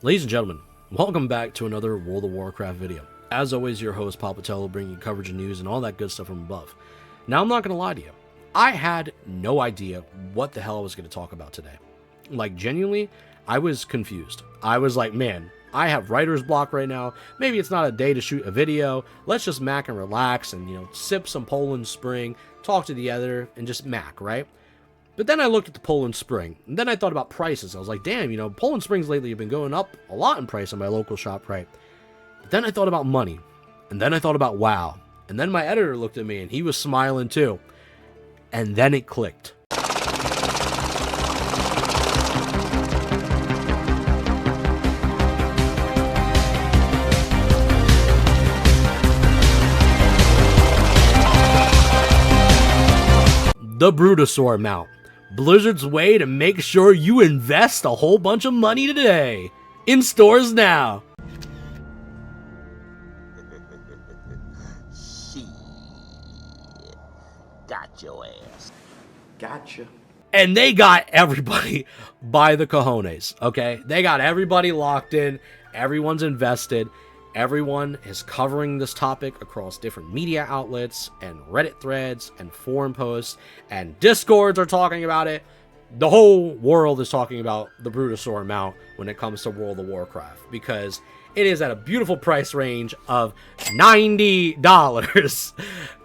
Ladies and gentlemen, welcome back to another World of Warcraft video. As always, your host Palpatello bringing you coverage and news and all that good stuff from above. Now, I'm not going to lie to you. I had no idea what the hell I was going to talk about today. Like, genuinely, I was confused. I was like, man, I have writer's block right now. Maybe it's not a day to shoot a video. Let's just mac and relax and, sip some Poland Spring, talk to the editor, and just mac, right? But then I looked at the Poland Spring, and then I thought about prices. I was like, damn, Poland Springs lately have been going up a lot in price in my local shop, right? But then I thought about money, and then I thought about WoW, and then my editor looked at me, and he was smiling too. And then it clicked. The Brutosaur mount. Blizzard's way to make sure you invest a whole bunch of money today. In stores now. Shit. Got your ass. Gotcha. And they got everybody by the cojones, okay? They got everybody locked in. Everyone's invested. Everyone is covering this topic across different media outlets and Reddit threads and forum posts and Discords are talking about it. The whole world is talking about the Brutosaur mount when it comes to World of Warcraft because it is at a beautiful price range of $90.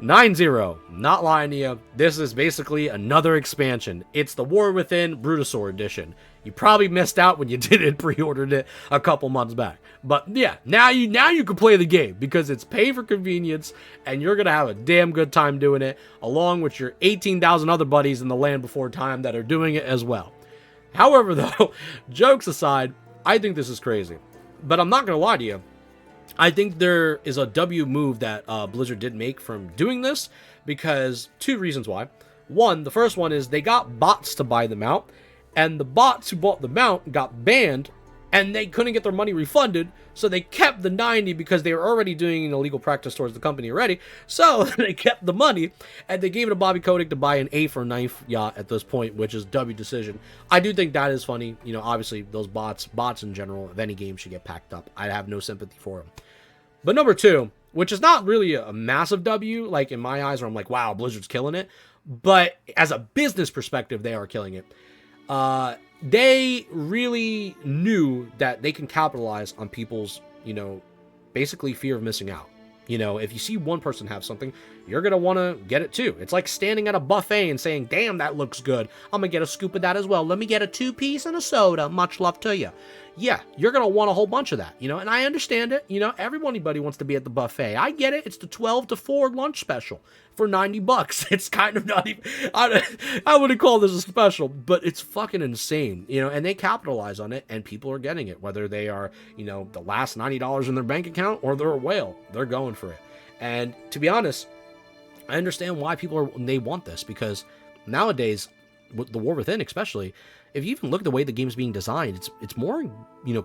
90. Not lying to you. This is basically another expansion. It's the War Within Brutosaur edition. You probably missed out when you didn't pre-ordered it a couple months back. But yeah, now you can play the game because it's pay for convenience and you're going to have a damn good time doing it along with your 18,000 other buddies in the land before time that are doing it as well. However, though, jokes aside, I think this is crazy. But I'm not going to lie to you. I think there is a W move that Blizzard did make from doing this because two reasons why. One, the first one is they got bots to buy the mount, and the bots who bought the mount got banned, and they couldn't get their money refunded, so they kept the 90 because they were already doing an illegal practice towards the company already, so they kept the money, and they gave it to Bobby Kotick to buy an 8th or 9th yacht at this point, which is W decision. I do think that is funny. Obviously, those bots in general of any game should get packed up. I have no sympathy for them. But number two, which is not really a massive W, like in my eyes, where I'm like, wow, Blizzard's killing it, but as a business perspective, they are killing it. They really knew that they can capitalize on people's, basically fear of missing out. If you see one person have something, you're going to want to get it too. It's like standing at a buffet and saying, damn, that looks good. I'm going to get a scoop of that as well. Let me get a 2-piece and a soda. Much love to you. Yeah, you're going to want a whole bunch of that, and I understand it. Everybody wants to be at the buffet. I get it. It's the 12 to 4 lunch special for $90. It's kind of not even, I wouldn't call this a special, but it's fucking insane, and they capitalize on it and people are getting it, whether they are, the last $90 in their bank account or they're a whale, they're going for it. And to be honest, I understand why they want this because nowadays, with the War Within especially, if you even look at the way the game's being designed, it's more,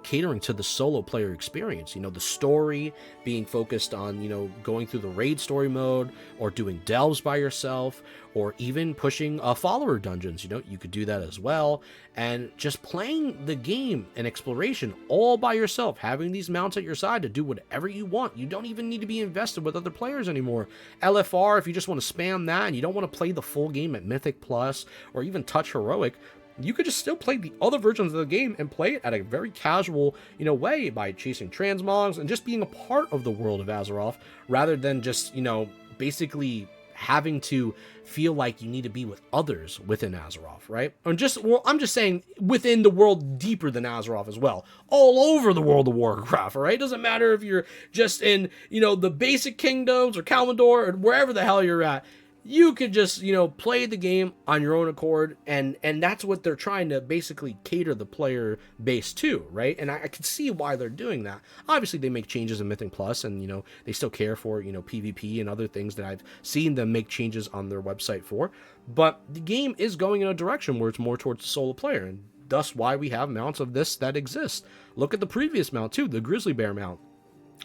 catering to the solo player experience. The story being focused on, going through the raid story mode or doing delves by yourself or even pushing follower dungeons. You could do that as well. And just playing the game and exploration all by yourself, having these mounts at your side to do whatever you want. You don't even need to be invested with other players anymore. LFR, if you just want to spam that and you don't want to play the full game at Mythic Plus or even touch Heroic, you could just still play the other versions of the game and play it at a very casual, way by chasing transmogs and just being a part of the world of Azeroth rather than just, basically having to feel like you need to be with others within Azeroth, right? I'm just saying within the world deeper than Azeroth as well, all over the World of Warcraft, all right? Doesn't matter if you're just in, the basic kingdoms or Kalimdor or wherever the hell you're at. You could just, play the game on your own accord, and that's what they're trying to basically cater the player base to, right? And I can see why they're doing that. Obviously, they make changes in Mythic Plus, and, they still care for, PvP and other things that I've seen them make changes on their website for. But the game is going in a direction where it's more towards the solo player, and thus why we have mounts of this that exist. Look at the previous mount, too, the Grizzly Bear mount.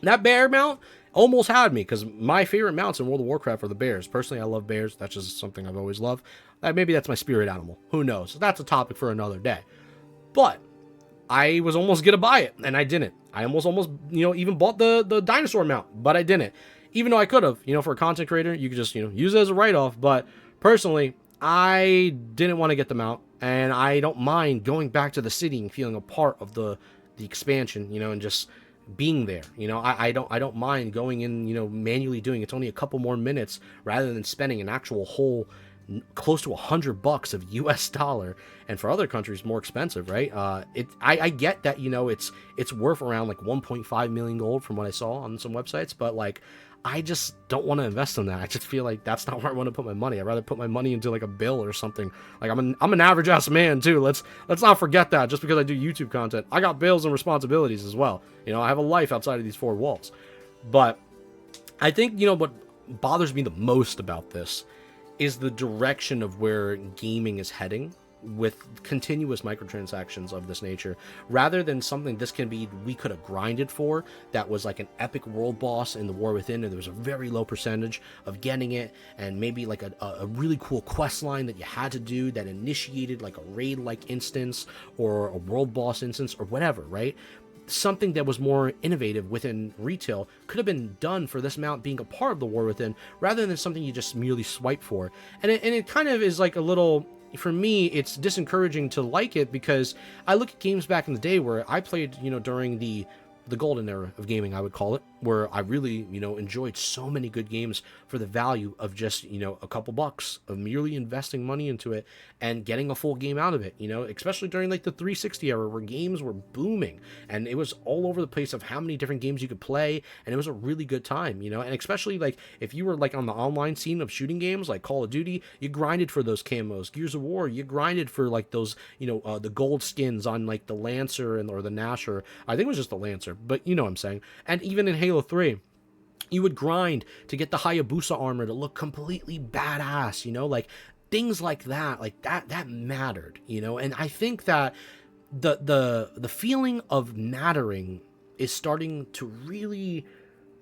That bear mount almost had me because my favorite mounts in World of Warcraft are the bears. Personally, I love bears. That's just something I've always loved. Maybe that's my spirit animal. Who knows? That's a topic for another day. But I was almost gonna buy it, and I didn't. I almost, even bought the dinosaur mount, but I didn't. Even though I could have, for a content creator, you could just, use it as a write-off. But personally, I didn't want to get the mount, and I don't mind going back to the city and feeling a part of the expansion, and just being there. I don't mind going in, manually doing it. It's only a couple more minutes rather than spending an actual whole close to $100 of US dollar, and for other countries more expensive, right? I get that, it's worth around like 1.5 million gold from what I saw on some websites, but like, I just don't want to invest in that. I just feel like that's not where I want to put my money. I'd rather put my money into like a bill or something. Like I'm an average ass man too. Let's not forget that. Just because I do YouTube content, I got bills and responsibilities as well. I have a life outside of these four walls. But I think, what bothers me the most about this is the direction of where gaming is heading with continuous microtransactions of this nature, rather than something we could have grinded for, that was like an epic world boss in the War Within, and there was a very low percentage of getting it, and maybe like a really cool quest line that you had to do that initiated like a raid like instance or a world boss instance or whatever, right? Something that was more innovative within retail could have been done for this mount being a part of the War Within, rather than something you just merely swipe for. And it kind of is like a little, for me, it's disencouraging to like it, because I look at games back in the day where I played, during the golden era of gaming, I would call it, where I really, enjoyed so many good games for the value of just, a couple bucks of merely investing money into it and getting a full game out of it, especially during like the 360 era where games were booming and it was all over the place of how many different games you could play, and it was a really good time, and especially like if you were like on the online scene of shooting games like Call of Duty, you grinded for those camos. Gears of War, you grinded for like those, the gold skins on like the Lancer or the Nasher. I think it was just the Lancer, but you know what I'm saying. And even in Halo 3, you would grind to get the Hayabusa armor to look completely badass, like things like that mattered, and I think that the feeling of mattering is starting to really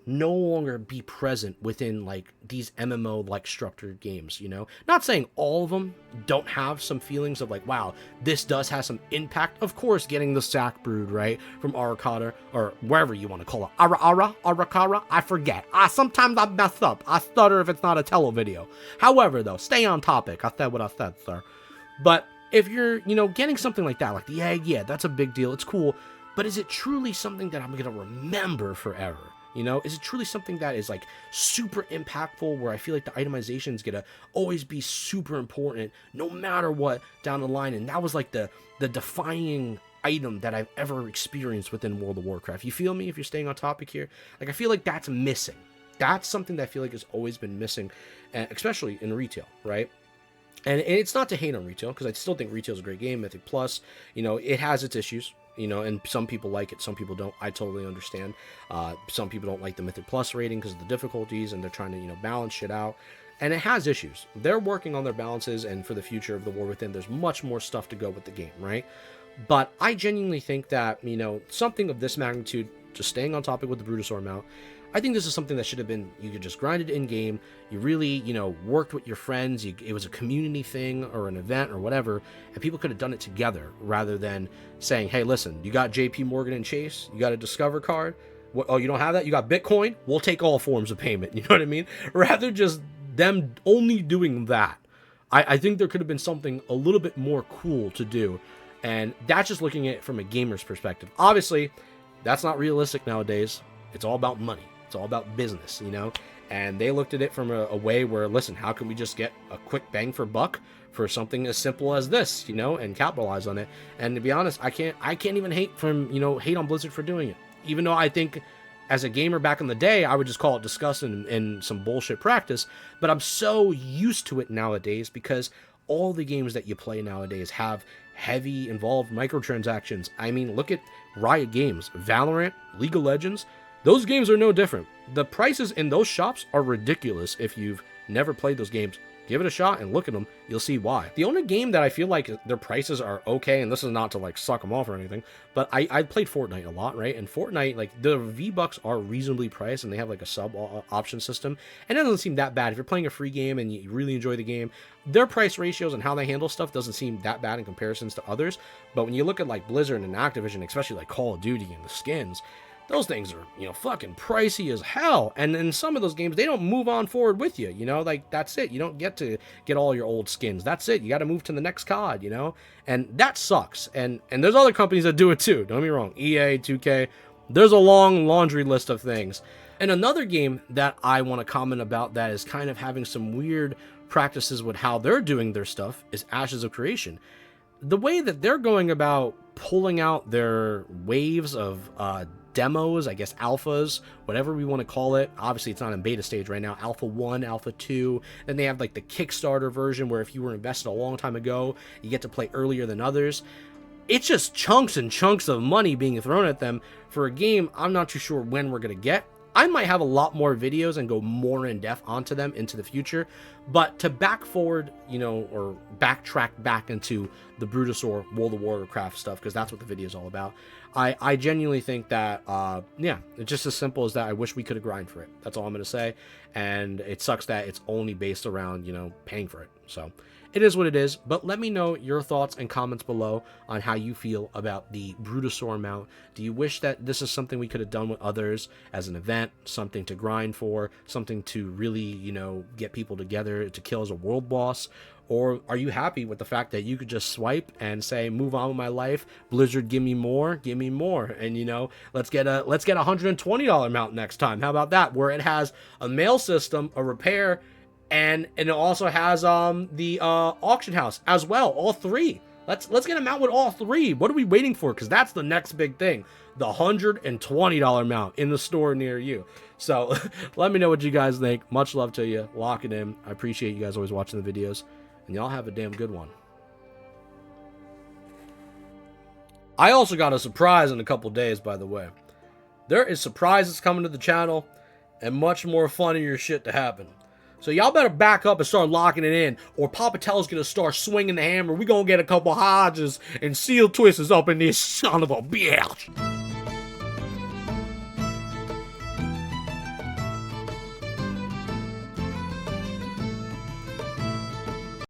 no longer be present within like these MMO like structured games, not saying all of them don't have some feelings of like, wow, this does have some impact. Of course, getting the sack brood right from Arakata, or wherever you want to call it, Arakara, I forget. Sometimes I mess up. I stutter if it's not a tele video. However, though, stay on topic. I said what I said, sir. But if you're, getting something like that, like the egg, yeah, that's a big deal. It's cool. But is it truly something that I'm going to remember forever? Is it truly something that is like super impactful, where I feel like the itemization is gonna always be super important no matter what down the line? And that was like the defining item that I've ever experienced within World of Warcraft. You feel me? If you're staying on topic here, like I feel like that's missing. That's something that I feel like has always been missing, especially in retail, right? And it's not to hate on retail, because I still think retail is a great game. Mythic Plus, it has its issues. And some people like it, some people don't. I totally understand. Some people don't like the Mythic Plus rating because of the difficulties, and they're trying to, balance shit out. And it has issues. They're working on their balances, and for the future of the War Within, there's much more stuff to go with the game, right? But I genuinely think that, something of this magnitude, just staying on topic with the Brutosaur mount, I think this is something that should have been, you could just grind it in-game, you really, worked with your friends, it was a community thing or an event or whatever, and people could have done it together, rather than saying, hey, listen, you got JP Morgan and Chase, you got a Discover card, oh, you don't have that? You got Bitcoin? We'll take all forms of payment, you know what I mean? Rather just them only doing that. I think there could have been something a little bit more cool to do, and that's just looking at it from a gamer's perspective. Obviously, that's not realistic nowadays. It's all about money. It's all about business, and they looked at it from a way where, listen, how can we just get a quick bang for buck for something as simple as this, and capitalize on it? And to be honest, I can't even hate on Blizzard for doing it, even though I think as a gamer back in the day, I would just call it disgusting and some bullshit practice. But I'm so used to it nowadays, because all the games that you play nowadays have heavy involved microtransactions. I mean, look at Riot Games, Valorant, League of Legends. Those games are no different. The prices in those shops are ridiculous if you've never played those games. give it a shot and look at them. You'll see why. The only game that I feel like their prices are okay, and this is not to like suck them off or anything, but I played Fortnite a lot, right? And Fortnite, like the V-Bucks are reasonably priced, and they have like a sub option system, and it doesn't seem that bad. If you're playing a free game and you really enjoy the game, their price ratios and how they handle stuff doesn't seem that bad in comparisons to others. But when you look at like Blizzard and Activision, especially like Call of Duty and the skins, those things are, you know, fucking pricey as hell. And in some of those games, they don't move on forward with you, you know, like that's it. You don't get to get all your old skins. That's it. You got to move to the next COD, you know, and that sucks. And there's other companies that do it too. Don't get me wrong. EA, 2K, there's a long laundry list of things. And another game that I want to comment about that is kind of having some weird practices with how they're doing their stuff is Ashes of Creation. The way that they're going about pulling out their waves of demos, I guess alphas, whatever we want to call it. Obviously, it's not in beta stage right now. Alpha 1, Alpha 2. Then they have like the Kickstarter version where if you were invested a long time ago, you get to play earlier than others. It's just chunks and chunks of money being thrown at them for a game I'm not too sure when we're going to get. I might have a lot more videos and go more in depth onto them into the future, but to back forward, you know, or backtrack back into the Brutosaur World of Warcraft stuff, because that's what the video is all about. I genuinely think that, yeah, it's just as simple as that. I wish we could have grind for it. That's all I'm going to say. And it sucks that it's only based around, you know, paying for it. So it is what it is, but let me know your thoughts and comments below on how you feel about the Brutosaur mount. Do you wish that this is something we could have done with others as an event, something to grind for, something to really, you know, get people together to kill as a world boss? Or are you happy with the fact that you could just swipe and say, move on with my life, Blizzard, give me more, and you know, let's get a $120 mount next time. How about that? Where it has a mail system, a repair, and it also has the auction house as well. All three. Let's get a mount with all three. What are we waiting for? Because that's the next big thing. The $120 mount in the store near you. So let me know what you guys think. Much love to you. Lock it in. I appreciate you guys always watching the videos. And y'all have a damn good one. I also got a surprise in a couple days, by the way. There is surprises coming to the channel and much more funnier shit to happen. So y'all better back up and start locking it in, or Papa Tel's gonna start swinging the hammer. We gonna get a couple Hodges and seal twisters up in this son of a bitch.